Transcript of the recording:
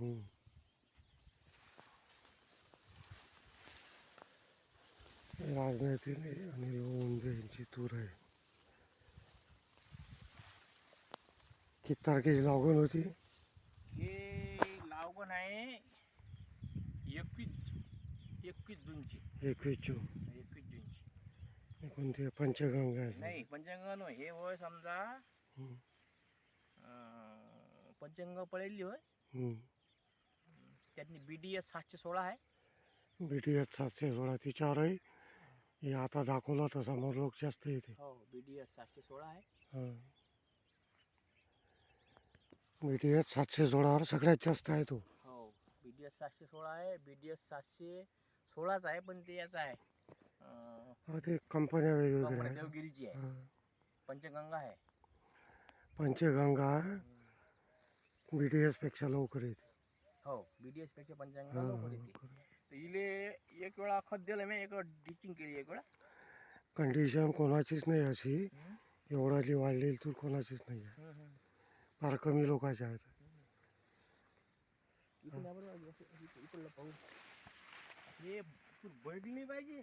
हम्म. राजनातील आणि ओंबे यांची तूर आहे. किती तारखेची लागवड होती? हे लागवण आहे 21 जूनची. 21 जून. 21 जूनची. कोणती पंचगंगा आहे? नाही पंचांग हे होय समजा हम्म. पंचांग पळेली होय. हम्म. त्यातनी BDS 716 आहे. BDS 716 तिच्यावरही हे आता दाखवला तर समोर लोक जास्त येते. हो BDS 716 आहे. हां. BDS 716वर सगळ्यात जास्त आहे तो. हो BDS 716 आहे. BDS 716च आहे पण ते याचा आहे हा ते कंपन्या वेगवेगळ्या कंपनी आहेत. देवगिरीची आहे. हां. पंचगंगा आहे. पंचगंगा BDS पेक्षा लवकर येते. हो BDS पेक्षा पंचगंगा हां, लवकर येते. तर इले एक वेळा खत दिलं मी, एक वेळा ड्रिचिंग केली एक वेळा. कंडिशन कोणाचीच नाही अशी एवढाली वाढलेली तूर कोणाचीच नाही आहे. फार कमी लोकांच्या आहेत. इकडलं पाहू हे तू बघली नाही पाहिजे.